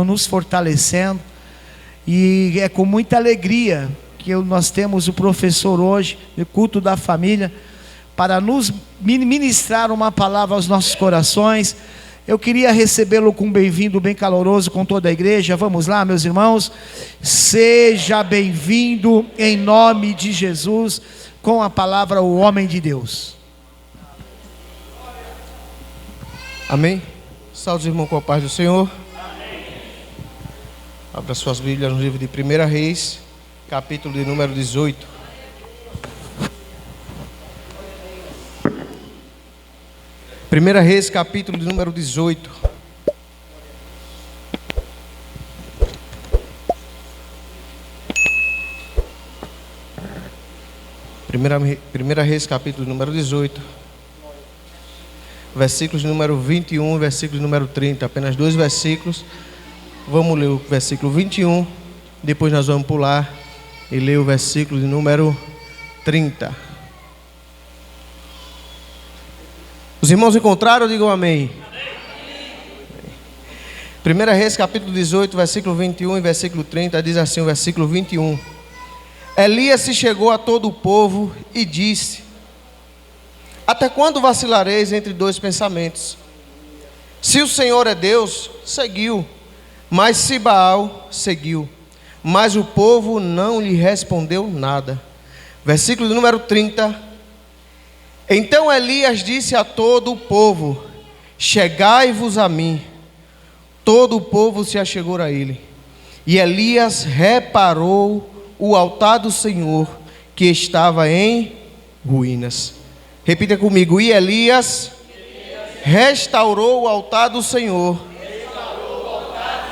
nos fortalecendo. E é com muita alegria que nós temos o professor hoje, no culto da família, para nos ministrar uma palavra aos nossos corações. Eu queria recebê-lo com um bem-vindo bem caloroso com toda a igreja. Vamos lá, meus irmãos. Seja bem-vindo em nome de Jesus, com a palavra o homem de Deus. Amém? Salve, irmão, com a paz do Senhor. Amém. Abra suas Bíblias no livro de 1 Reis, capítulo de número 18. 1 Reis, capítulo de número 18. Primeira Reis, capítulo de número 18. Versículos de número 21 e versículos de número 30. Apenas 2 versículos. Vamos ler o versículo 21. Depois nós vamos pular e ler o versículo de número 30. Os irmãos encontraram? Digam amém. 1 Reis capítulo 18, versículo 21 e versículo 30, diz assim o versículo 21. Elias se chegou a todo o povo e disse: até quando vacilareis entre dois pensamentos? Se o Senhor é Deus, seguiu, mas se Baal, seguiu. Mas o povo não lhe respondeu nada. Versículo de número 30. Então Elias disse a todo o povo: chegai-vos a mim. Todo o povo se achegou a ele. E Elias reparou o altar do Senhor, que estava em ruínas. Repita comigo: e Elias restaurou o altar do Senhor,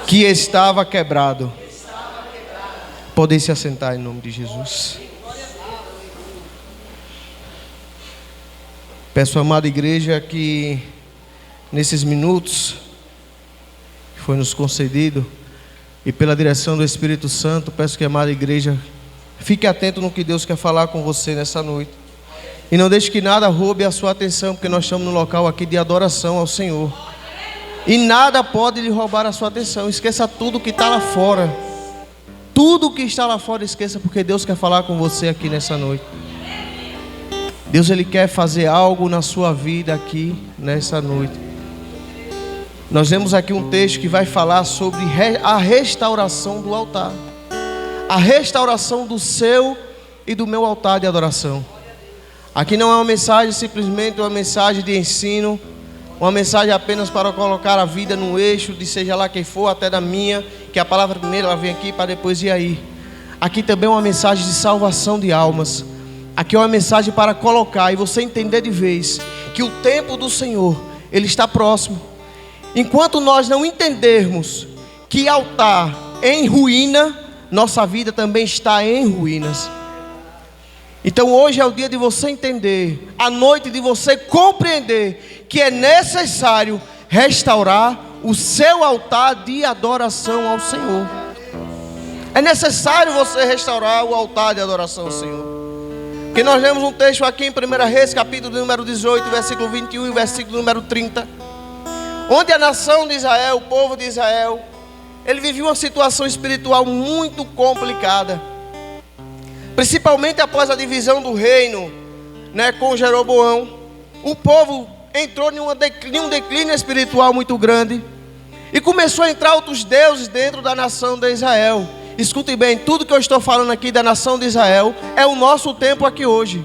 que estava quebrado. Podem se assentar em nome de Jesus. Peço à amada igreja que nesses minutos que foi nos concedido e pela direção do Espírito Santo, peço que a amada igreja fique atento no que Deus quer falar com você nessa noite. E não deixe que nada roube a sua atenção, porque nós estamos no local aqui de adoração ao Senhor. E nada pode lhe roubar a sua atenção. Esqueça tudo que está lá fora. Tudo que está lá fora esqueça, porque Deus quer falar com você aqui nessa noite. Deus, Ele quer fazer algo na sua vida aqui nessa noite. Nós vemos aqui um texto que vai falar sobre a restauração do altar. A restauração do seu e do meu altar de adoração. Aqui não é uma mensagem simplesmente uma mensagem de ensino, uma mensagem apenas para colocar a vida no eixo de seja lá quem for, até da minha, que a palavra primeiro ela vem aqui para depois ir aí. Aqui também é uma mensagem de salvação de almas. Aqui é uma mensagem para colocar e você entender de vez que o tempo do Senhor, Ele está próximo. Enquanto nós não entendermos que altar em ruína, nossa vida também está em ruínas. Então hoje é o dia de você entender, a noite de você compreender que é necessário restaurar o seu altar de adoração ao Senhor. É necessário você restaurar o altar de adoração ao Senhor. Porque nós lemos um texto aqui em 1 Reis, capítulo número 18, versículo 21 e versículo número 30. Onde a nação de Israel, o povo de Israel, ele vivia uma situação espiritual muito complicada. Principalmente após a divisão do reino, com Jeroboão. O povo entrou em um declínio espiritual muito grande. E começou a entrar outros deuses dentro da nação de Israel. Escutem bem, tudo que eu estou falando aqui da nação de Israel é o nosso tempo aqui hoje.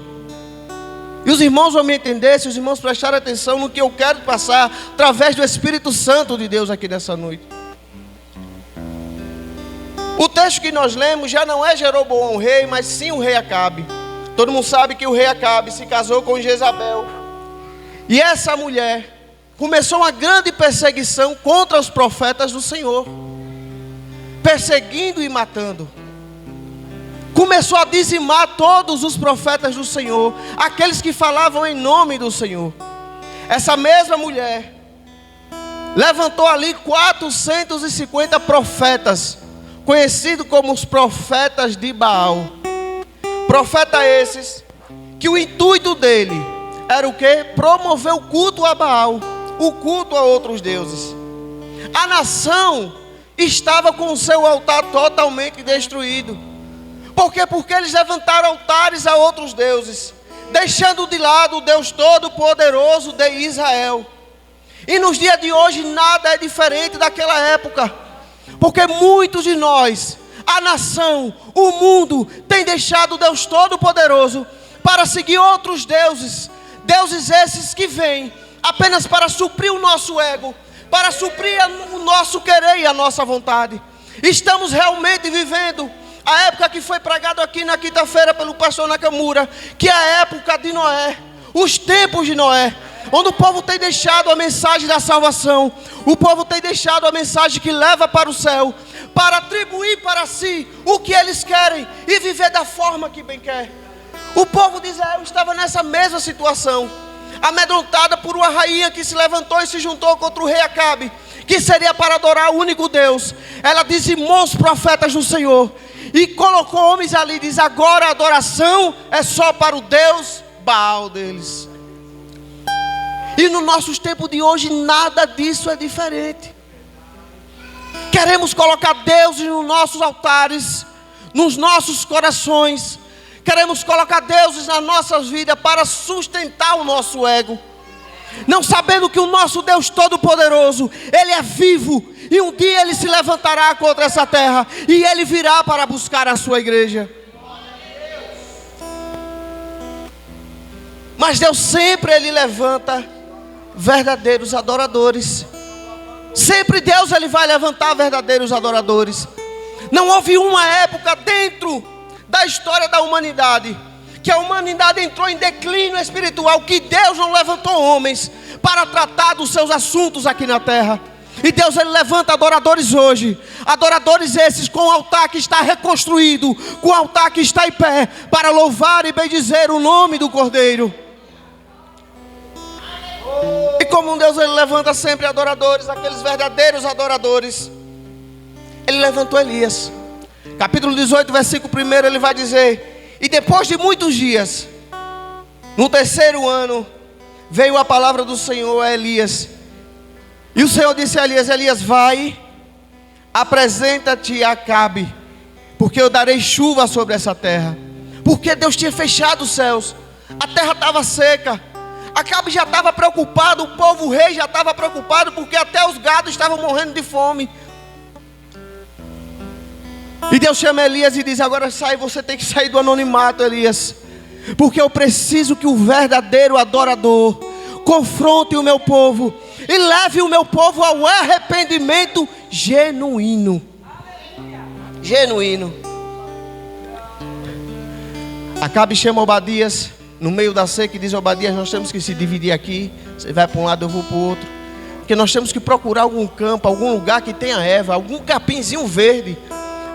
E os irmãos vão me entender se os irmãos prestarem atenção no que eu quero passar através do Espírito Santo de Deus aqui nessa noite. O texto que nós lemos já não é Jeroboão o rei, mas sim o rei Acabe. Todo mundo sabe que o rei Acabe se casou com Jezabel. E essa mulher começou uma grande perseguição contra os profetas do Senhor. Perseguindo e matando. Começou a dizimar todos os profetas do Senhor, aqueles que falavam em nome do Senhor. Essa mesma mulher levantou ali 450 profetas, conhecidos como os profetas de Baal. Profetas esses, que o intuito dele era o quê? Promover o culto a Baal, o culto a outros deuses. A nação estava com o seu altar totalmente destruído. Por quê? Porque eles levantaram altares a outros deuses, deixando de lado o Deus Todo-Poderoso de Israel. E nos dias de hoje nada é diferente daquela época, porque muitos de nós, a nação, o mundo, tem deixado o Deus Todo-Poderoso para seguir outros deuses. Deuses esses que vêm apenas para suprir o nosso ego, para suprir o nosso querer e a nossa vontade. Estamos realmente vivendo a época que foi pregado aqui na quinta-feira pelo pastor Nakamura, que é a época de Noé, os tempos de Noé, onde o povo tem deixado a mensagem da salvação, o povo tem deixado a mensagem que leva para o céu, para atribuir para si o que eles querem e viver da forma que bem quer. O povo de Israel estava nessa mesma situação, amedrontada por uma rainha que se levantou e se juntou contra o rei Acabe, que seria para adorar o único Deus. Ela dizimou os profetas do Senhor e colocou homens ali e diz: agora a adoração é só para o Deus Baal deles. E no nosso tempo de hoje nada disso é diferente. Queremos colocar Deus nos nossos altares, nos nossos corações. Queremos colocar deuses nas nossas vidas para sustentar o nosso ego, não sabendo que o nosso Deus Todo-Poderoso, Ele é vivo, e um dia Ele se levantará contra essa terra, e Ele virá para buscar a sua igreja. Mas Deus sempre Ele levanta verdadeiros adoradores. Sempre Deus Ele vai levantar verdadeiros adoradores. Não houve uma época dentro da história da humanidade que a humanidade entrou em declínio espiritual, que Deus não levantou homens para tratar dos seus assuntos aqui na terra. E Deus Ele levanta adoradores hoje, adoradores esses com o altar que está reconstruído, com o altar que está em pé, para louvar e bendizer o nome do Cordeiro. E como Deus Ele levanta sempre adoradores, aqueles verdadeiros adoradores, Ele levantou Elias. Capítulo 18, versículo 1, ele vai dizer: e depois de muitos dias, no terceiro ano, veio a palavra do Senhor a Elias. E o Senhor disse a Elias: Elias, vai, apresenta-te a Acabe, porque eu darei chuva sobre essa terra. Porque Deus tinha fechado os céus, a terra estava seca. Acabe já estava preocupado, o povo, o rei já estava preocupado, porque até os gados estavam morrendo de fome. E Deus chama Elias e diz: agora sai, você tem que sair do anonimato, Elias, porque eu preciso que o verdadeiro adorador confronte o meu povo e leve o meu povo ao arrependimento genuíno. Genuíno. Acabe chama Obadias no meio da seca e diz: Obadias, nós temos que se dividir aqui. Você vai para um lado, eu vou para o outro, porque nós temos que procurar algum campo, algum lugar que tenha erva, algum capinzinho verde,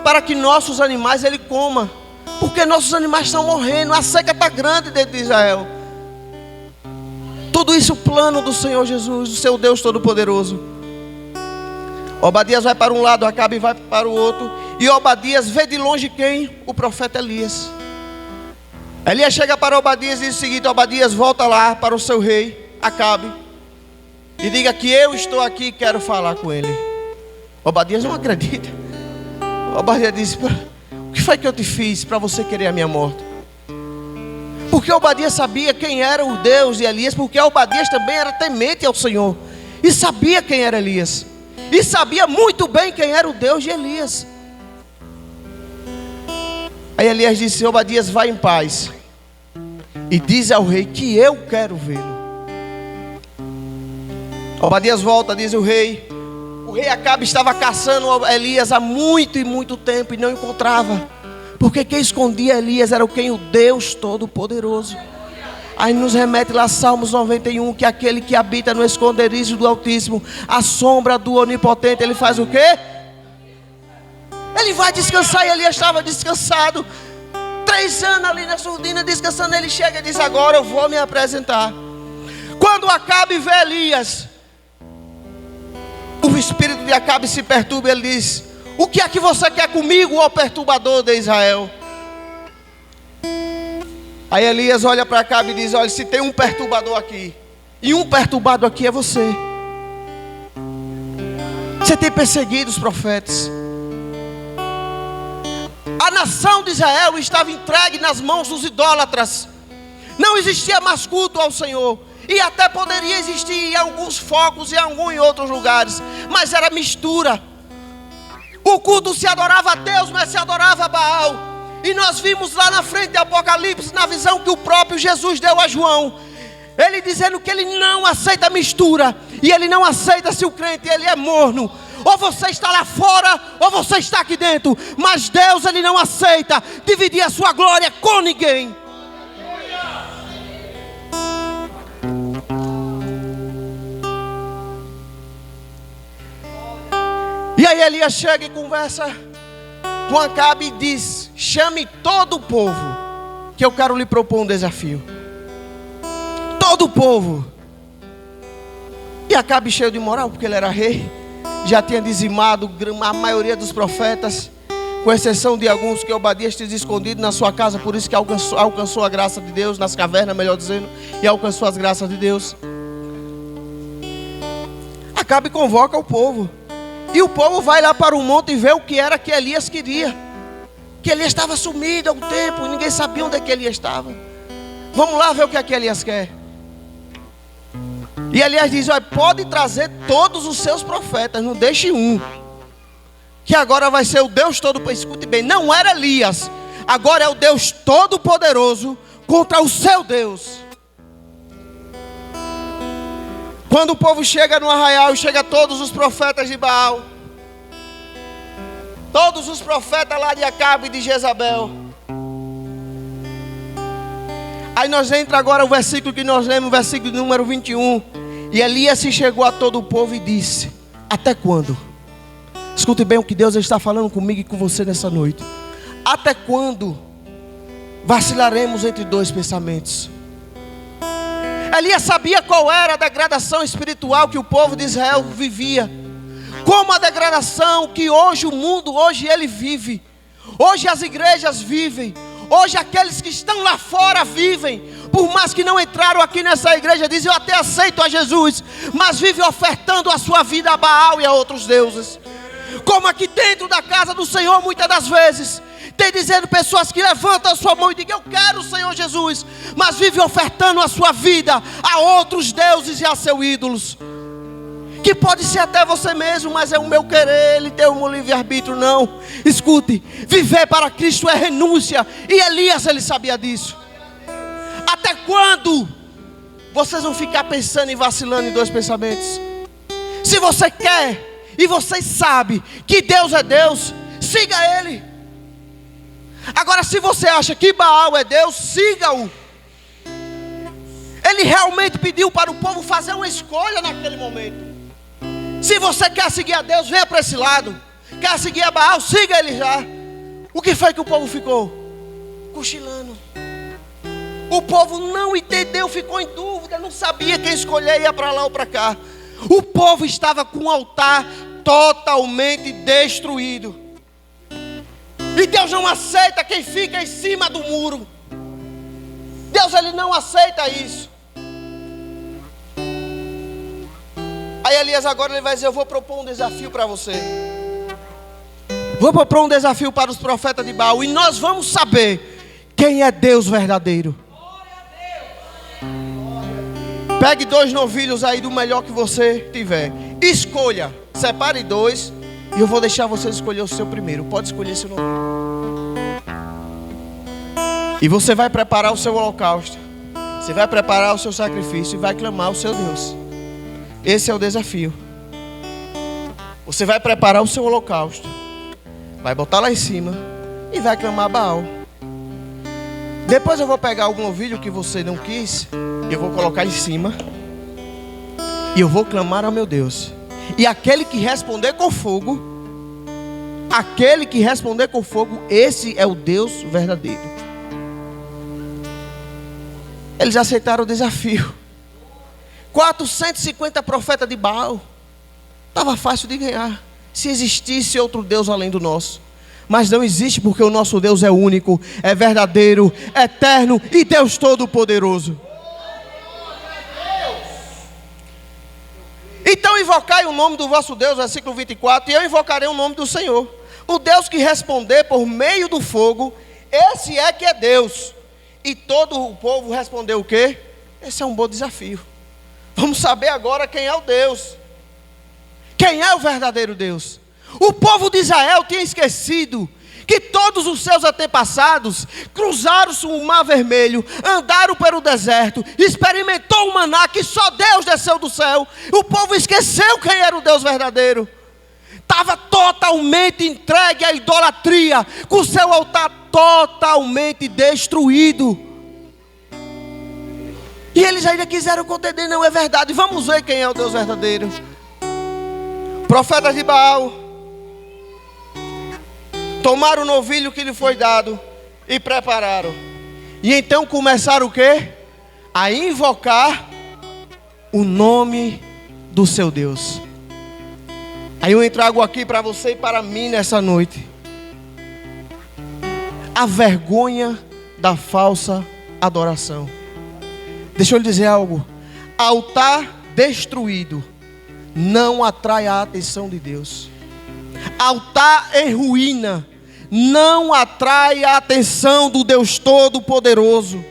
para que nossos animais ele coma, porque nossos animais estão morrendo, a seca está grande dentro de Israel. Tudo isso plano do Senhor Jesus, do seu Deus Todo-Poderoso. Obadias vai para um lado, Acabe vai para o outro, e Obadias vê de longe quem? O profeta Elias. Elias chega para Obadias e diz o seguinte: Obadias, volta lá para o seu rei Acabe e diga que eu estou aqui e quero falar com ele. Obadias não acredita. Obadias disse: o que foi que eu te fiz para você querer a minha morte? Porque Obadias sabia quem era o Deus de Elias, porque Obadias também era temente ao Senhor e sabia quem era Elias, e sabia muito bem quem era o Deus de Elias. Aí Elias disse: Obadias, vai em paz e diz ao rei que eu quero vê-lo. Obadias volta, diz o rei. O rei Acabe estava caçando Elias há muito e muito tempo e não encontrava, porque quem escondia Elias era quem? O Deus Todo-Poderoso. Aí nos remete lá Salmos 91, que aquele que habita no esconderijo do Altíssimo, a sombra do Onipotente, ele faz o quê? Ele vai descansar. E Elias estava descansado 3 anos ali na surdina descansando. Ele chega e diz: agora eu vou me apresentar. Quando Acabe vê Elias, o espírito de Acabe se perturba. Ele diz: o que é que você quer comigo, ó perturbador de Israel? Aí Elias olha para Acabe e diz: olha, se tem um perturbador aqui, e um perturbado aqui é você. Você tem perseguido os profetas. A nação de Israel estava entregue nas mãos dos idólatras. Não existia mais culto ao Senhor. E até poderia existir em alguns focos e em outros lugares, mas era mistura. O culto se adorava a Deus, mas se adorava a Baal. E nós vimos lá na frente de Apocalipse, na visão que o próprio Jesus deu a João, ele dizendo que ele não aceita mistura. E ele não aceita se o crente ele é morno. Ou você está lá fora, ou você está aqui dentro. Mas Deus ele não aceita dividir a sua glória com ninguém. E aí Elias chega e conversa com Acabe e diz: chame todo o povo, que eu quero lhe propor um desafio. Todo o povo. E Acabe, cheio de moral, porque ele era rei, já tinha dizimado a maioria dos profetas, com exceção de alguns que Obadias tinha escondido na sua casa. Por isso que alcançou a graça de Deus, nas cavernas, melhor dizendo, e alcançou as graças de Deus. Acabe convoca o povo. E o povo vai lá para o monte e vê o que era que Elias queria. Que Elias estava sumido há um tempo, ninguém sabia onde é que Elias estava. Vamos lá ver o que é que Elias quer. E Elias diz: olha, pode trazer todos os seus profetas, não deixe um, que agora vai ser o Deus Todo-Poderoso. Escute bem, não era Elias, agora é o Deus Todo-Poderoso contra o seu Deus. Quando o povo chega no arraial, chega todos os profetas de Baal, todos os profetas lá de Acabe e de Jezabel. Aí nós entra agora o versículo que nós lemos, o versículo número 21. E Elias se chegou a todo o povo e disse: até quando? Escute bem o que Deus está falando comigo e com você nessa noite. Até quando vacilaremos entre dois pensamentos? Elias sabia qual era a degradação espiritual que o povo de Israel vivia. Como a degradação que hoje o mundo, hoje ele vive. Hoje as igrejas vivem. Hoje aqueles que estão lá fora vivem. Por mais que não entraram aqui nessa igreja, dizem: eu até aceito a Jesus, mas vivem ofertando a sua vida a Baal e a outros deuses. Como aqui dentro da casa do Senhor, muitas das vezes tem dizendo pessoas que levantam a sua mão e dizem: eu quero o Senhor Jesus, mas vive ofertando a sua vida a outros deuses e a seus ídolos. Que pode ser até você mesmo, mas é o meu querer, ele tem um livre-arbítrio. Não, escute, viver para Cristo é renúncia. E Elias, ele sabia disso. Até quando vocês vão ficar pensando e vacilando em dois pensamentos? Se você quer e você sabe que Deus é Deus, siga Ele. Agora, se você acha que Baal é Deus, siga-o. Ele realmente pediu para o povo fazer uma escolha naquele momento. Se você quer seguir a Deus, venha para esse lado. Quer seguir a Baal, siga ele já. O que foi que o povo ficou? Cochilando. O povo não entendeu, ficou em dúvida, não sabia quem escolher, ia para lá ou para cá. O povo estava com o altar totalmente destruído. E Deus não aceita quem fica em cima do muro. Deus, ele não aceita isso. Aí Elias agora ele vai dizer: eu vou propor um desafio para você. Vou propor um desafio para os profetas de Baal. E nós vamos saber quem é Deus verdadeiro. Pegue 2 novilhos aí do melhor que você tiver. Escolha, separe 2. E eu vou deixar você escolher o seu primeiro. Pode escolher seu novilho. E você vai preparar o seu holocausto. Você vai preparar o seu sacrifício e vai clamar ao seu Deus. Esse é o desafio. Você vai preparar o seu holocausto, vai botar lá em cima e vai clamar a Baal. Depois eu vou pegar algum novilho que você não quis, eu vou colocar em cima e eu vou clamar ao meu Deus. E aquele que responder com fogo, esse é o Deus verdadeiro. Eles aceitaram o desafio. 450 profetas de Baal. Estava fácil de ganhar. Se existisse outro Deus além do nosso. Mas não existe, porque o nosso Deus é único, é verdadeiro, eterno e Deus Todo-Poderoso. Então invocai o nome do vosso Deus, versículo 24, e eu invocarei o nome do Senhor. O Deus que responder por meio do fogo, esse é que é Deus. E todo o povo respondeu o quê? Esse é um bom desafio. Vamos saber agora quem é o Deus. Quem é o verdadeiro Deus? O povo de Israel tinha esquecido que todos os seus antepassados cruzaram o mar vermelho, andaram pelo deserto, experimentou o maná que só Deus desceu do céu. O povo esqueceu quem era o Deus verdadeiro. Estava totalmente entregue à idolatria, com o seu altar totalmente destruído. E eles ainda quiseram contender, não é verdade. Vamos ver quem é o Deus verdadeiro. Profetas de Baal tomaram o novilho que lhe foi dado e prepararam. E então começaram o quê? A invocar o nome do seu Deus. Aí eu trago aqui para você e para mim nessa noite a vergonha da falsa adoração. Deixa eu lhe dizer algo. Altar destruído não atrai a atenção de Deus. Altar em ruína não atrai a atenção do Deus Todo-Poderoso.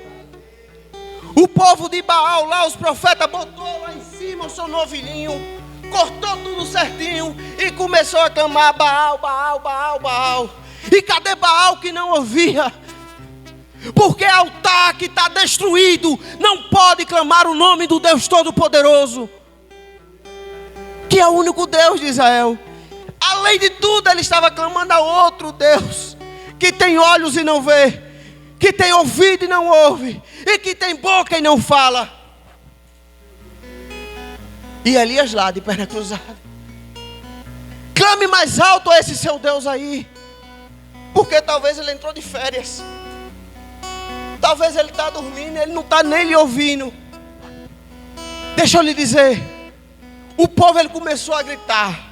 O povo de Baal lá, os profetas, botou lá em cima o seu novilhinho, cortou tudo certinho e começou a clamar Baal, Baal, Baal, Baal. E cadê Baal que não ouvia? Porque altar que está destruído não pode clamar o nome do Deus Todo-Poderoso, que é o único Deus de Israel. Além de tudo, ele estava clamando a outro Deus, que tem olhos e não vê, que tem ouvido e não ouve, e que tem boca e não fala. E Elias lá de perna cruzada: clame mais alto a esse seu Deus aí, porque talvez ele entrou de férias, talvez ele está dormindo, ele não está nem lhe ouvindo. Deixa eu lhe dizer, o povo ele começou a gritar,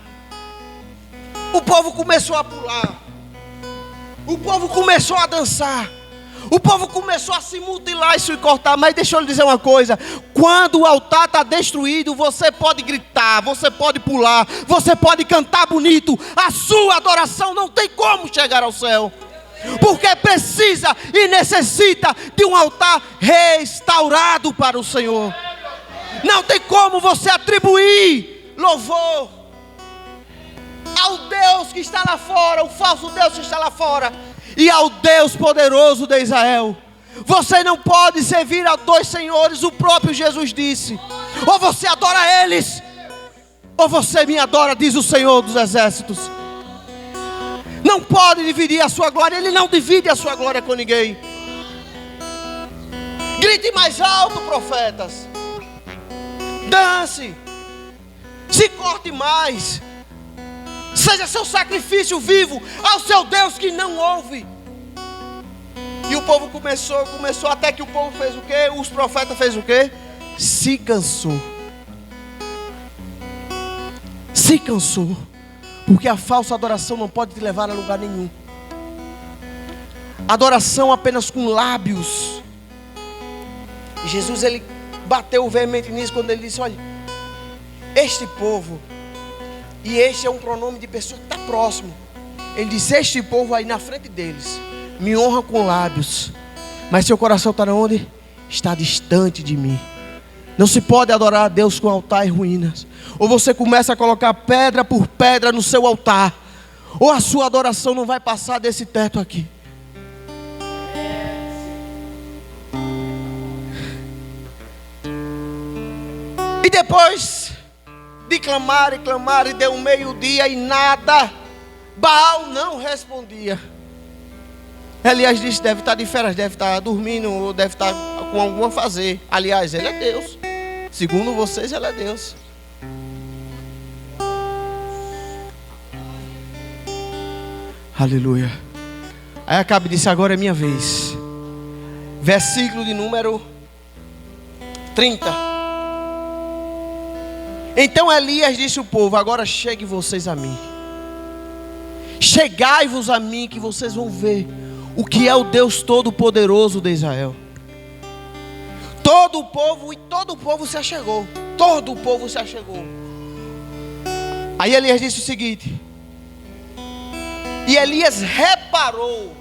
o povo começou a pular, o povo começou a dançar, o povo começou a se mutilar e se cortar. Mas deixa eu lhe dizer uma coisa: quando o altar está destruído, você pode gritar, você pode pular, você pode cantar bonito, a sua adoração não tem como chegar ao céu, porque precisa e necessita de um altar restaurado para o Senhor. Não tem como você atribuir louvor ao Deus que está lá fora, o falso Deus que está lá fora, e ao Deus poderoso de Israel. Você não pode servir a dois senhores. O próprio Jesus disse: ou você adora eles, ou você me adora, diz o Senhor dos Exércitos. Não pode dividir a sua glória. Ele não divide a sua glória com ninguém. Grite mais alto, profetas. Dance. Se corte mais. Seja seu sacrifício vivo ao seu Deus que não ouve. E o povo começou, até que o povo fez o quê? Os profetas fez o quê? Se cansou. Se cansou. Porque a falsa adoração não pode te levar a lugar nenhum. Adoração apenas com lábios. E Jesus ele bateu veemente nisso quando ele disse: olha, este povo, e este é um pronome de pessoa que está próximo. Ele disse: este povo aí na frente deles me honra com lábios, mas seu coração está onde? Está distante de mim. Não se pode adorar a Deus com altar em ruínas. Ou você começa a colocar pedra por pedra no seu altar, ou a sua adoração não vai passar desse teto aqui. E depois de clamar e clamar, e deu um meio-dia e nada, Baal não respondia. Elias disse: deve estar de férias, deve estar dormindo, ou deve estar com alguma a fazer. Aliás, ele é Deus. Segundo vocês, ele é Deus. Aleluia. Aí Acabe disse: agora é minha vez. Versículo de número 30. Então Elias disse ao povo: agora chegue vocês a mim. Chegai-vos a mim, que vocês vão ver o que é o Deus Todo-Poderoso de Israel. Todo o povo se achegou. Todo o povo se achegou. Aí Elias disse o seguinte: e Elias reparou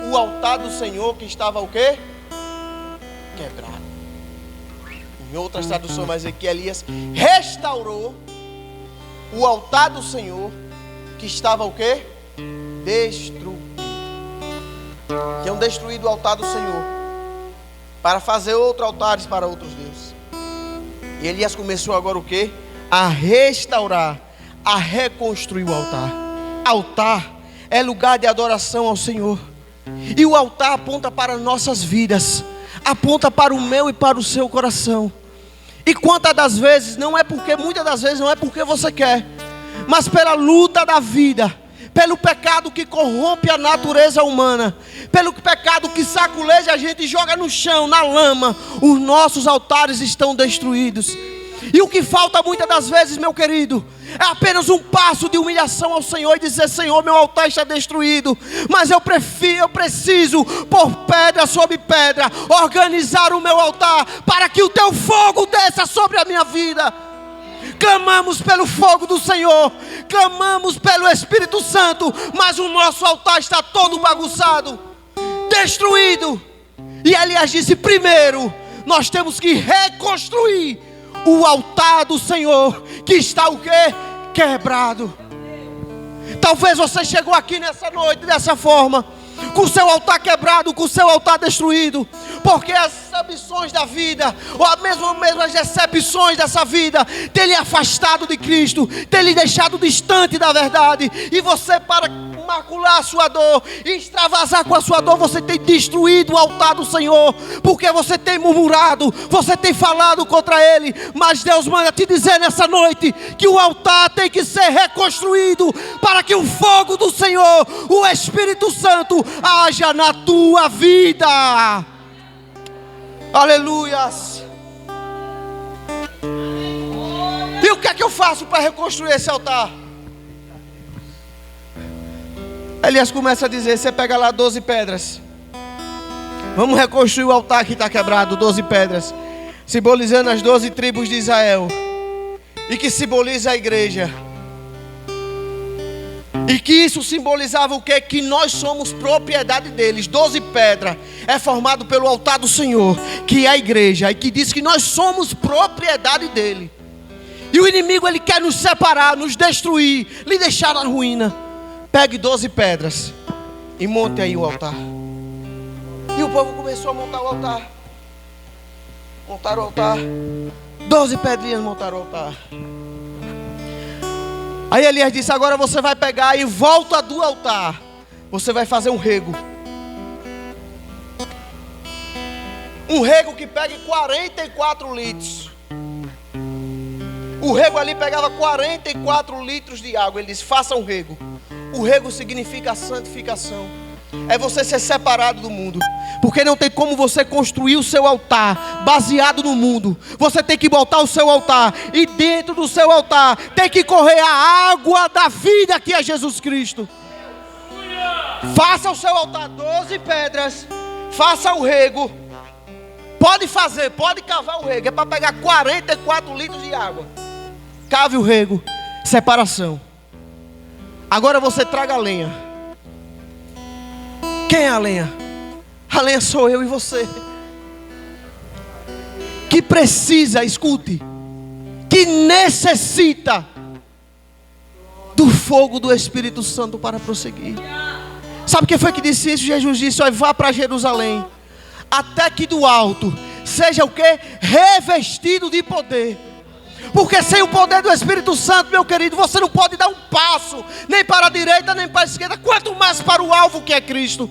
o altar do Senhor que estava o quê? Quebrado. Em outras traduções vai dizer que Elias restaurou o altar do Senhor que estava o quê? Destruído. Tinham destruído o altar do Senhor para fazer outros altares para outros deuses. E Elias começou agora o quê? A restaurar, a reconstruir o altar. Altar é lugar de adoração ao Senhor. E o altar aponta para nossas vidas, aponta para o meu e para o seu coração. E quantas das vezes, muitas das vezes não é porque você quer, mas pela luta da vida, pelo pecado que corrompe a natureza humana, pelo pecado que saculeja a gente e joga no chão, na lama, os nossos altares estão destruídos. E o que falta muitas das vezes, meu querido, é apenas um passo de humilhação ao Senhor e dizer: Senhor, meu altar está destruído, mas eu preciso pôr pedra sobre pedra, organizar o meu altar para que o teu fogo desça sobre a minha vida. Clamamos pelo fogo do Senhor, clamamos pelo Espírito Santo, mas o nosso altar está todo bagunçado, destruído. E Elias disse: primeiro, nós temos que reconstruir o altar do Senhor, que está o quê? Quebrado. Talvez você chegou aqui nessa noite dessa forma, com o seu altar quebrado, com o seu altar destruído, porque as ambições da vida, ou mesmo as decepções dessa vida, tem lhe afastado de Cristo, tem lhe deixado distante da verdade, e você, para macular a sua dor e extravasar com a sua dor, você tem destruído o altar do Senhor, porque você tem murmurado, você tem falado contra Ele. Mas Deus manda te dizer nessa noite que o altar tem que ser reconstruído, para que o fogo do Senhor, o Espírito Santo, haja na tua vida. Aleluias. E o que é que eu faço para reconstruir esse altar? Elias começa a dizer: você pega lá 12 pedras, vamos reconstruir o altar que está quebrado. 12 pedras, simbolizando as 12 tribos de Israel, e que simboliza a igreja. E que isso simbolizava o quê? Que nós somos propriedade deles. 12 pedras é formado pelo altar do Senhor, que é a igreja, e que diz que nós somos propriedade dele. E o inimigo, ele quer nos separar, nos destruir, lhe deixar na ruína. Pegue 12 pedras e monte aí o altar. E o povo começou a montar o altar. Montaram o altar. 12 pedrinhas montaram o altar. Aí Elias disse: agora você vai pegar e em volta do altar você vai fazer um rego. Um rego que pegue 44 litros. O rego ali pegava 44 litros de água. Ele disse: faça um rego. O rego significa a santificação. É você ser separado do mundo. Porque não tem como você construir o seu altar baseado no mundo. Você tem que botar o seu altar, e dentro do seu altar tem que correr a água da vida, que é Jesus Cristo. Faça o seu altar, 12 pedras. Faça o rego. Pode fazer, pode cavar o rego. É para pegar 44 litros de água. Cave o rego. Separação. Agora você traga a lenha. Quem é a lenha? A lenha sou eu e você, que precisa, escute, que necessita do fogo do Espírito Santo para prosseguir. Sabe quem foi que disse isso? Jesus disse: olha, vá para Jerusalém, até que do alto seja o quê? Revestido de poder. Porque sem o poder do Espírito Santo, meu querido, você não pode dar um passo, nem para a direita, nem para a esquerda, quanto mais para o alvo, que é Cristo.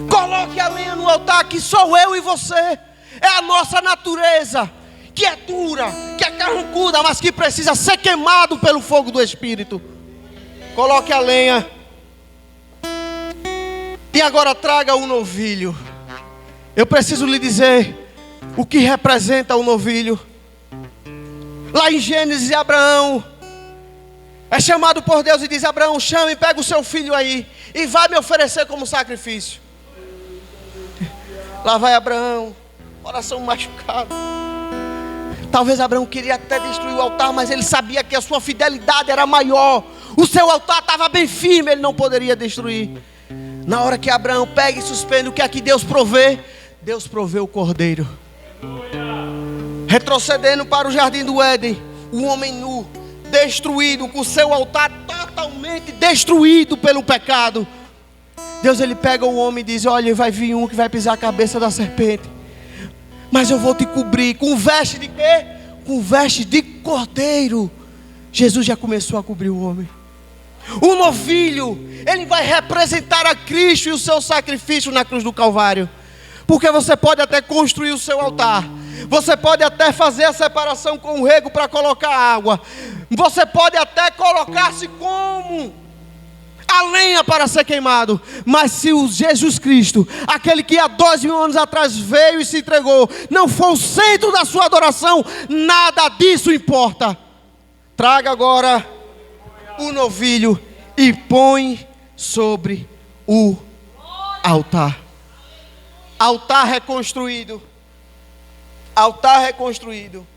Coloque a lenha no altar, que sou eu e você. É a nossa natureza, que é dura, que é carrancuda, mas que precisa ser queimado pelo fogo do Espírito. Coloque a lenha. E agora traga o novilho. Eu preciso lhe dizer o que representa o novilho. Lá em Gênesis, Abraão é chamado por Deus e diz: Abraão, chame, pega o seu filho aí e vai me oferecer como sacrifício. Lá vai Abraão, coração machucado. Talvez Abraão queria até destruir o altar, mas ele sabia que a sua fidelidade era maior. O seu altar estava bem firme, ele não poderia destruir. Na hora que Abraão pega e suspende, o que é que Deus provê? Deus provê o cordeiro. Retrocedendo para o jardim do Éden, o homem nu, destruído, com o seu altar totalmente destruído pelo pecado. Deus, ele pega o homem e diz: olha, vai vir um que vai pisar a cabeça da serpente, mas eu vou te cobrir com veste de quê? Com veste de cordeiro. Jesus já começou a cobrir o homem. O novilho, ele vai representar a Cristo e o seu sacrifício na cruz do Calvário. Porque você pode até construir o seu altar, você pode até fazer a separação com o rego para colocar água, você pode até colocar-se como a lenha para ser queimado, mas se o Jesus Cristo, aquele que há 2000 anos atrás veio e se entregou, não for o centro da sua adoração, nada disso importa. Traga agora o novilho e põe sobre o altar. Altar reconstruído. Altar reconstruído.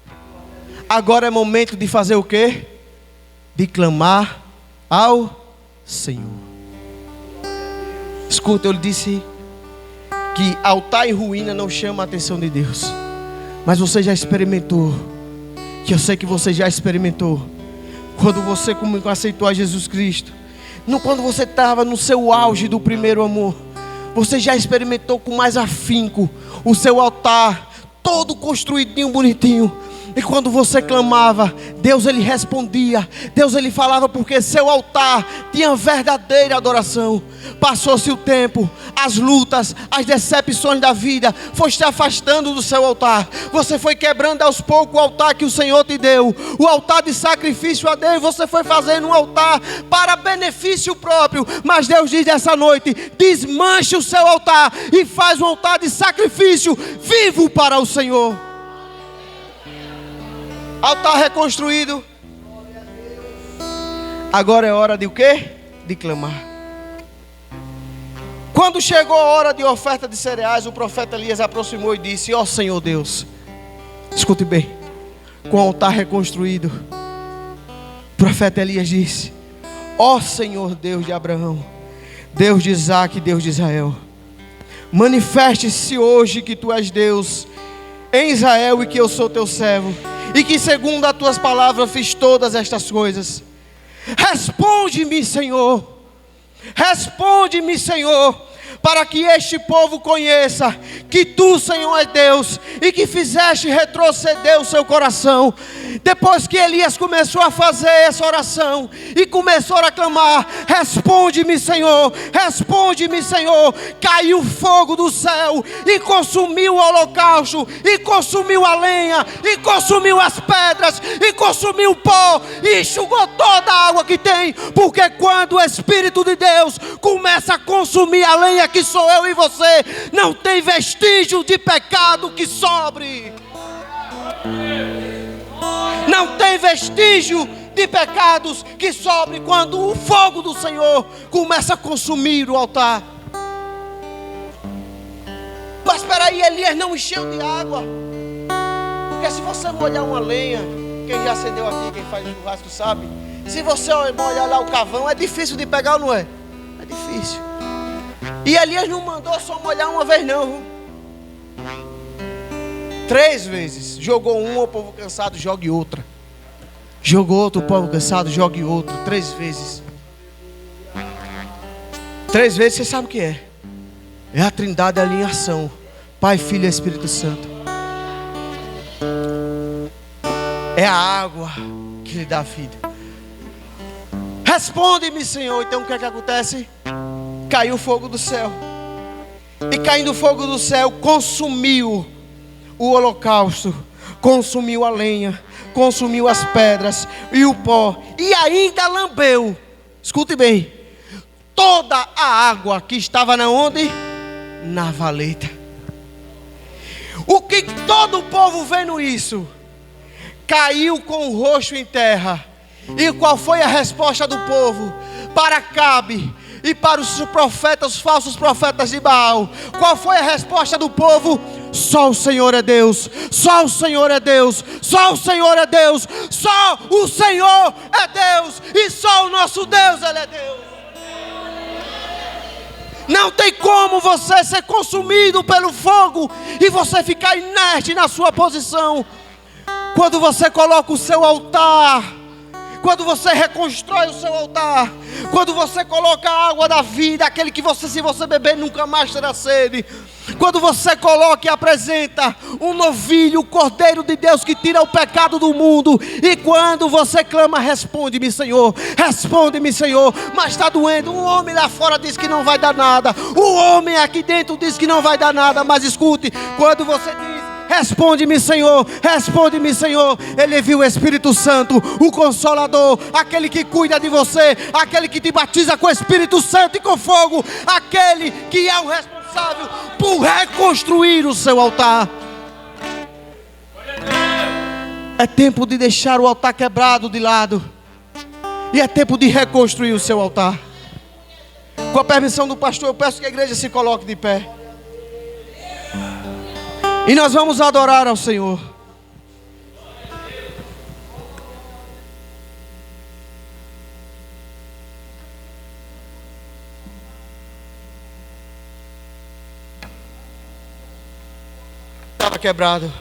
Agora é momento de fazer o quê? De clamar ao Senhor. Escuta, eu lhe disse que altar em ruína não chama a atenção de Deus. Mas você já experimentou, que eu sei que você já experimentou, quando você aceitou a Jesus Cristo, quando você estava no seu auge do primeiro amor, você já experimentou com mais afinco o seu altar todo construidinho, bonitinho. E quando você clamava, Deus ele respondia, Deus ele falava, porque seu altar tinha verdadeira adoração. Passou-se o tempo, as lutas, as decepções da vida foi te afastando do seu altar. Você foi quebrando aos poucos o altar que o Senhor te deu, o altar de sacrifício a Deus. Você foi fazendo um altar para benefício próprio. Mas Deus diz essa noite: desmanche o seu altar e faz um altar de sacrifício vivo para o Senhor. Altar reconstruído. Agora é hora de o quê? De clamar. Quando chegou a hora de oferta de cereais, o profeta Elias aproximou e disse: ó Senhor Deus, escute bem, com o altar reconstruído, o profeta Elias disse: ó Senhor Deus de Abraão, Deus de Isaac, Deus de Israel, manifeste-se hoje que tu és Deus em Israel e que eu sou teu servo, e que segundo as tuas palavras fiz todas estas coisas. Responde-me, Senhor, responde-me, Senhor, para que este povo conheça que tu, Senhor, é Deus, e que fizeste retroceder o seu coração. Depois que Elias começou a fazer essa oração e começou a clamar: responde-me, Senhor, responde-me, Senhor, caiu fogo do céu e consumiu o holocausto, e consumiu a lenha, e consumiu as pedras, e consumiu o pó, e enxugou toda a água que tem. Porque quando o Espírito de Deus começa a consumir a lenha, que sou eu e você, não tem vestígio de pecado que sobre. Não tem vestígio de pecados que sobre quando o fogo do Senhor começa a consumir o altar. Mas espera aí, Elias não encheu de água. Porque se você molhar uma lenha, quem já acendeu aqui, quem faz churrasco sabe, se você molhar lá o carvão, é difícil de pegar ou não é? É difícil. E Elias não mandou só molhar uma vez não. 3 vezes. Jogou uma, o povo cansado, jogue outra. Jogou outro, o povo cansado, jogue outra. 3 vezes. 3 vezes, você sabe o que é? É a trindade ali em ação. Pai, Filho e Espírito Santo. É a água que lhe dá vida. Responde-me, Senhor. Então o que é que acontece? Caiu o fogo do céu. E caindo o fogo do céu, consumiu o holocausto, consumiu a lenha, consumiu as pedras e o pó, e ainda lambeu, escute bem, toda a água que estava na onde? Na valeta. O que todo o povo vendo isso, caiu com o rosto em terra. E qual foi a resposta do povo? Para Acabe e para os profetas, os falsos profetas de Baal, qual foi a resposta do povo? Só o Senhor é Deus, só o Senhor é Deus, só o Senhor é Deus, só o Senhor é Deus, e só o nosso Deus, Ele é Deus. Não tem como você ser consumido pelo fogo e você ficar inerte na sua posição. Quando você coloca o seu altar, quando você reconstrói o seu altar, quando você coloca a água da vida, aquele que você, se você beber, nunca mais terá sede. Quando você coloca e apresenta um novilho, o Cordeiro de Deus que tira o pecado do mundo. E quando você clama, responde-me, Senhor, responde-me, Senhor. Mas está doendo, o homem lá fora diz que não vai dar nada, o homem aqui dentro diz que não vai dar nada. Mas escute, quando você diz, responde-me, Senhor, responde-me, Senhor, Ele viu o Espírito Santo, o Consolador, aquele que cuida de você, aquele que te batiza com o Espírito Santo e com fogo, aquele que é o responsável por reconstruir o seu altar. É tempo de deixar o altar quebrado de lado, e é tempo de reconstruir o seu altar. Com a permissão do pastor, eu peço que a igreja se coloque de pé. E nós vamos adorar ao Senhor. Estava quebrado.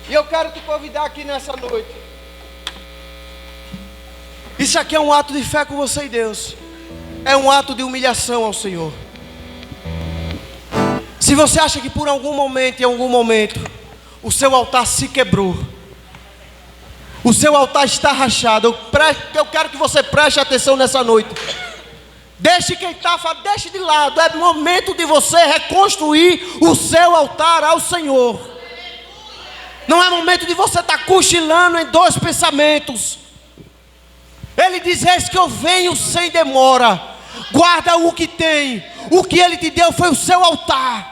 E eu quero te convidar aqui nessa noite. Isso aqui é um ato de fé com você e Deus. É um ato de humilhação ao Senhor. Se você acha que por algum momento, em algum momento, o seu altar se quebrou, o seu altar está rachado, eu quero que você preste atenção nessa noite. Deixe quem está falando, deixe de lado. É momento de você reconstruir o seu altar ao Senhor. Não é momento de você estar cochilando em dois pensamentos. Ele diz: eis que eu venho sem demora. Guarda o que tem. O que Ele te deu foi o seu altar.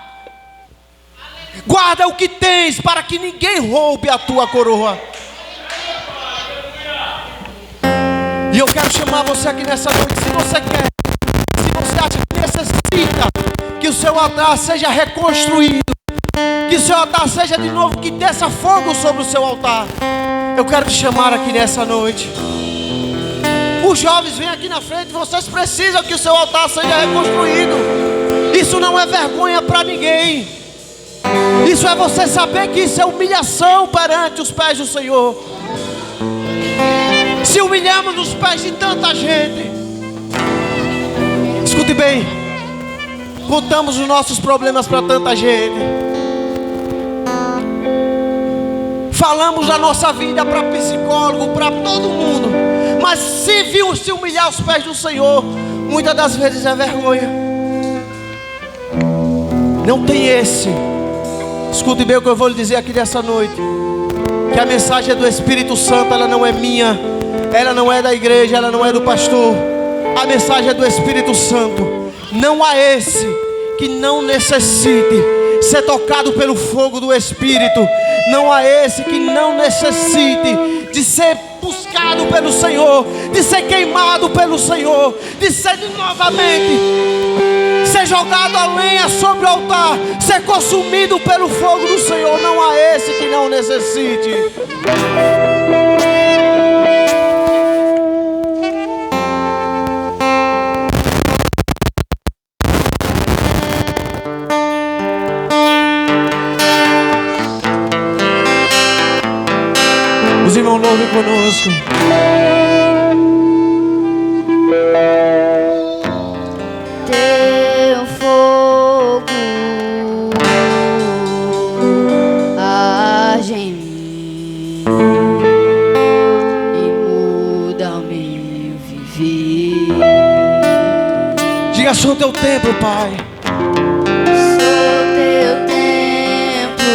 Guarda o que tens, para que ninguém roube a tua coroa. E eu quero chamar você aqui nessa noite. Se você quer, se você acha que necessita que o seu altar seja reconstruído, que o seu altar seja de novo, que desça fogo sobre o seu altar, eu quero te chamar aqui nessa noite. Os jovens vêm aqui na frente. Vocês precisam que o seu altar seja reconstruído. Isso não é vergonha para ninguém. Isso é você saber que isso é humilhação perante os pés do Senhor. Se humilhamos nos pés de tanta gente, escute bem, contamos os nossos problemas para tanta gente, falamos da nossa vida para psicólogo, para todo mundo, mas se humilhar aos pés do Senhor, muitas das vezes é vergonha. Não tem esse. Escute bem o que eu vou lhe dizer aqui nessa noite, que a mensagem é do Espírito Santo, ela não é minha, ela não é da igreja, ela não é do pastor. A mensagem é do Espírito Santo. Não há esse que não necessite ser tocado pelo fogo do Espírito. Não há esse que não necessite de ser buscado pelo Senhor, de ser queimado pelo Senhor, de ser novamente ser jogado a lenha sobre o altar, ser consumido pelo fogo do Senhor. Não há esse que não necessite. Os irmãos louvem conosco. Teu fogo age em mim e muda o meu viver. Diga: sou teu templo, Pai. Sou teu templo,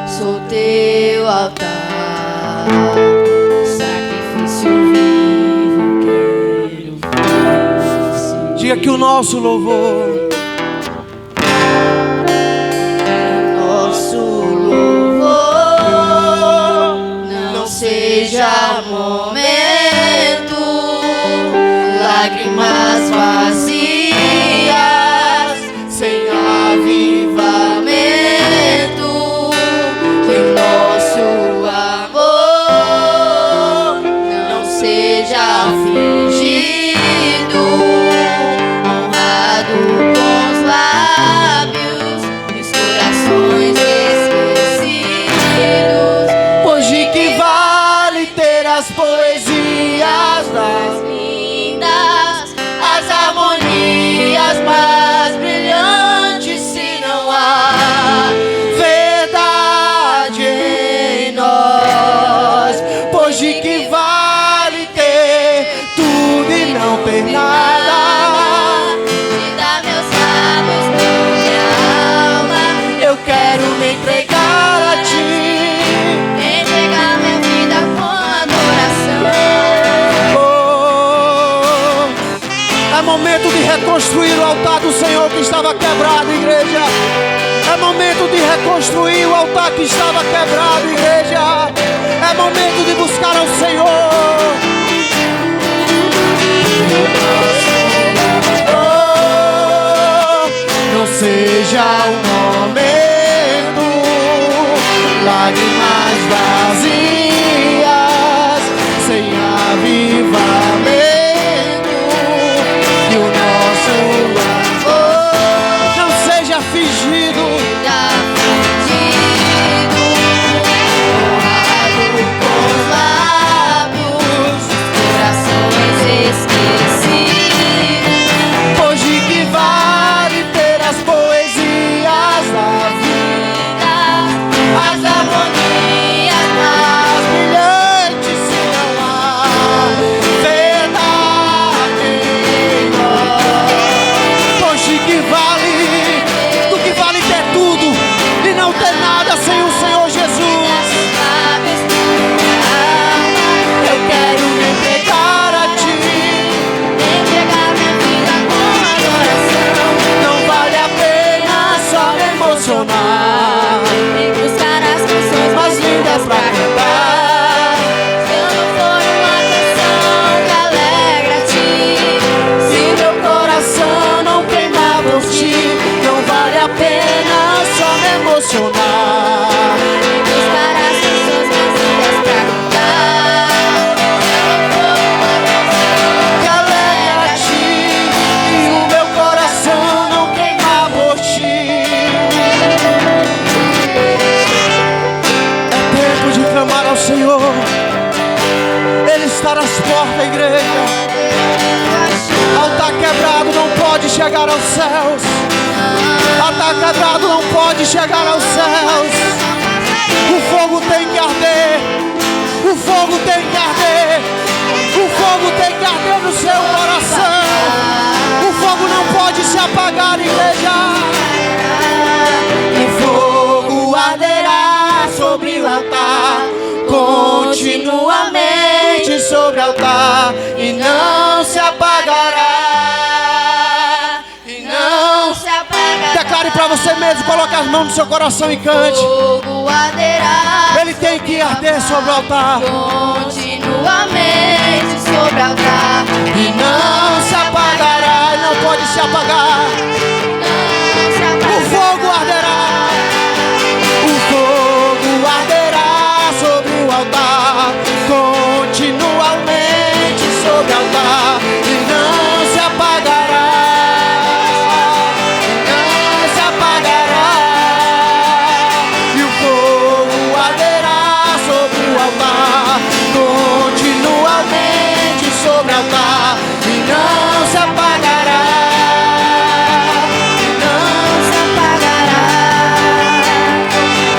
sou teu altar, sacrifício vivo quero oferecer. Diga que o nosso louvor, Nosso louvor não seja momento, lágrimas vazias, seja fingido, honrado com os lábios e os corações esquecidos. Pois de que vale ter as poesias Mais lindas, as harmonias mais brilhantes, se não há verdade em nós. Pois de que vale ter tudo e não ter nada? te dá meus lábios, minha alma. Eu quero me entregar a ti. Entregar minha vida com adoração. É momento de reconstruir o altar do Senhor que estava quebrado, igreja. É momento de reconstruir o altar que estava quebrado, igreja. É momento de buscar ao Senhor. Oh, não seja um momento, lágrimas vazias, sem avivamento. Que o nosso amor não seja fingido. Já fingido, honrado com os lábios, corações esquecidos. Pois de que vale ter as poesias da vida, As harmonias as brilhantes, se não há verdade em nós. Pois de que vale, do que vale ter tudo e não ter nada sem o Senhor Jesus. lábios, minha alma. Eu quero me entregar a ti. Entregar minha vida com adoração. Não vale a pena só me emocionar, E buscar as canções mas lindas pra cantar. Se eu não for uma canção que alegra a ti, Se meu coração não queimar por ti, não vale a pena só me emocionar. buscar as canções mais lindas pra cantar. Que alegra a ti e o meu coração não queimar por ti. É tempo de clamar ao Senhor. Ele está nas portas, igreja. Altar quebrado não pode chegar aos céus. Altar quebrado não pode chegar aos céus. O fogo tem que arder. O fogo tem que arder. O fogo tem que arder no seu coração. O fogo não pode se apagar, igreja. O fogo arderá sobre o altar, continuamente sobre o altar, e não se apagará. E não se apagará. Declare para você mesmo, coloque as mãos no seu coração e cante. Fogo arderá. Ele tem que arder sobre o altar Continuamente sobre o altar. e não se apagará. Ele não pode se apagar. Não se O apagará. fogo arderá. O fogo arderá sobre o altar, continuamente sobre o altar, e não se apagará. Não se apagará. E o fogo arderá sobre o altar, continuamente sobre o altar, e não se apagará. Não Se apagará.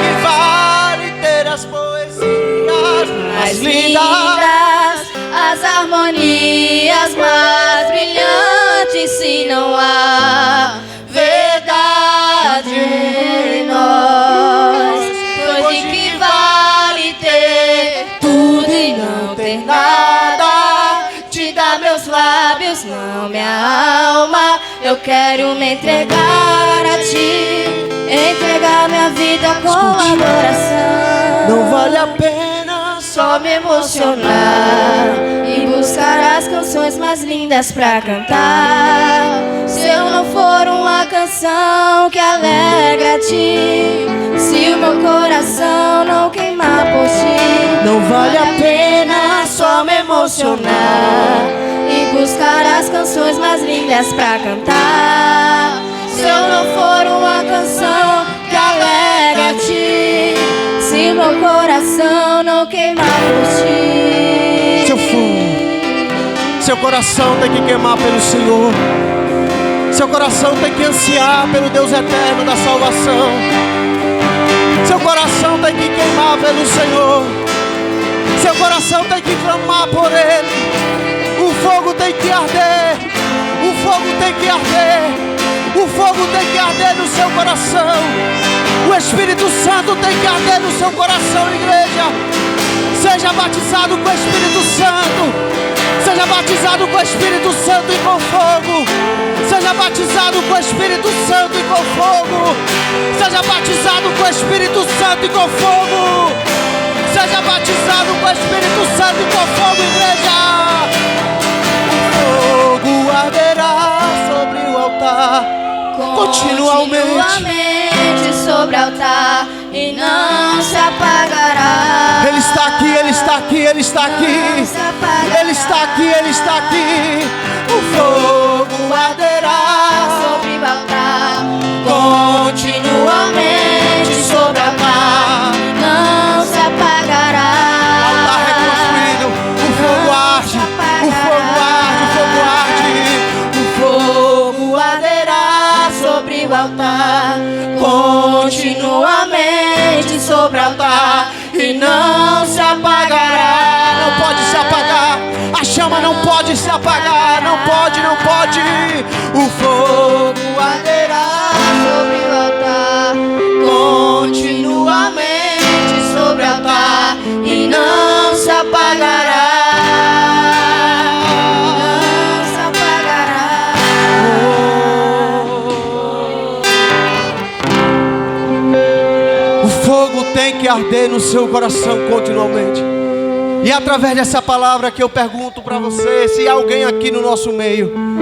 que vale ter as poesias mais lindas. As harmonias mais brilhantes, se não há verdade em nós. Pois de que vale ter tudo e não ter nada? Te dá meus lábios, não minha alma. Eu quero me entregar a ti, entregar minha vida com adoração. Não vale a pena Só me emocionar e buscar as canções mais lindas pra cantar. Se eu não for uma canção que alegra a ti, se o meu coração não queimar por ti, não vale a pena só me emocionar. emocionar e buscar as canções mais lindas pra cantar. Se eu não for uma canção que alegra a ti, se meu coração não queimar por ti. Seu fogo, seu coração tem que queimar pelo Senhor. Seu coração tem que ansiar pelo Deus eterno da salvação. Seu coração tem que queimar pelo Senhor. Seu coração tem que clamar por Ele. O fogo tem que arder. O fogo tem que arder. O fogo tem que arder no seu coração. O Espírito Santo tem que arder no seu coração, igreja. Seja batizado com o Espírito Santo. Seja batizado com o Espírito Santo e com fogo. Seja batizado com o Espírito Santo e com fogo. Seja batizado com o Espírito Santo e com fogo. Seja batizado com o Espírito Santo e com fogo, igreja. O fogo arderá sobre o altar continuamente sobre o altar e não se apagará. Ele está aqui, Ele está aqui, Ele está aqui. Ele está aqui, Ele está aqui. O fogo arderá sobre o altar continuamente sobre o altar. não se apagará. Altar reconstruído, o fogo arde, o fogo arde, o fogo arde. O fogo arderá sobre o altar continuamente sobre o altar e não se apagará. Não pode se apagar. A chama não pode se apagar. Não pode, não pode. O fogo arderá Sobre o altar continuamente sobre o altar e não se apagará. Não se apagará. O fogo tem que arder no seu coração continuamente. E é através dessa palavra que eu pergunto para você, se há alguém aqui no nosso meio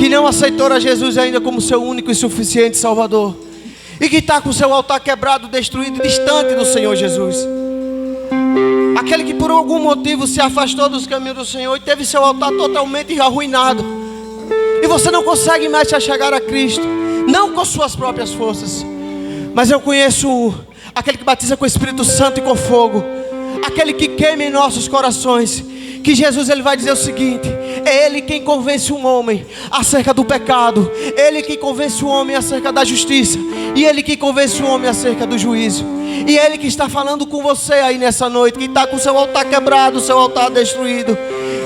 que não aceitou a Jesus ainda como seu único e suficiente Salvador, e que está com seu altar quebrado, destruído e distante do Senhor Jesus. Aquele que por algum motivo se afastou dos caminhos do Senhor e teve seu altar totalmente arruinado, e você não consegue mais se achegar a Cristo, não com suas próprias forças. Mas eu conheço aquele que batiza com o Espírito Santo e com fogo, aquele que queima em nossos corações, que Jesus ele vai dizer o seguinte: é Ele quem convence um homem acerca do pecado, Ele que convence o homem acerca da justiça, e Ele que convence o homem acerca do juízo. E Ele que está falando com você aí nessa noite, que está com seu altar quebrado, seu altar destruído.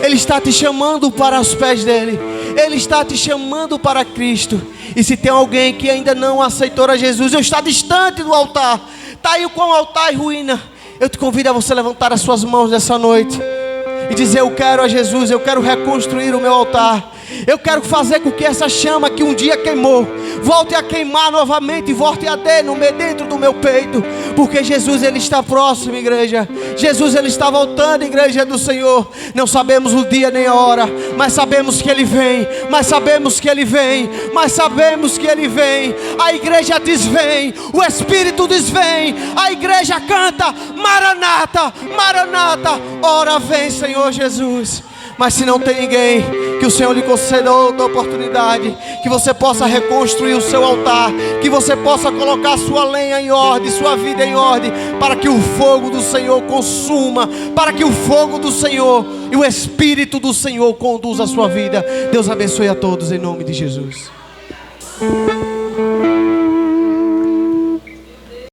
Ele está te chamando para os pés dEle. Ele está te chamando para Cristo. E se tem alguém que ainda não aceitou a Jesus, ou está distante do altar, está aí com o altar em ruína, eu te convido a você levantar as suas mãos nessa noite e dizer: eu quero a Jesus, eu quero reconstruir o meu altar. Eu quero fazer com que essa chama que um dia queimou volte a queimar novamente e volte a arder dentro do meu peito. Porque Jesus ele está próximo, igreja. Jesus ele está voltando, igreja do Senhor. Não sabemos o dia nem a hora, mas sabemos que Ele vem. Mas sabemos que Ele vem. Mas sabemos que Ele vem. A igreja diz vem. O Espírito diz vem. A igreja canta Maranata, Maranata. Ora vem, Senhor Jesus. Mas se não tem ninguém, que o Senhor lhe conceda outra oportunidade, que você possa reconstruir o seu altar, que você possa colocar sua lenha em ordem, sua vida em ordem, para que o fogo do Senhor consuma, para que o fogo do Senhor e o Espírito do Senhor conduza a sua vida. Deus abençoe a todos em nome de Jesus.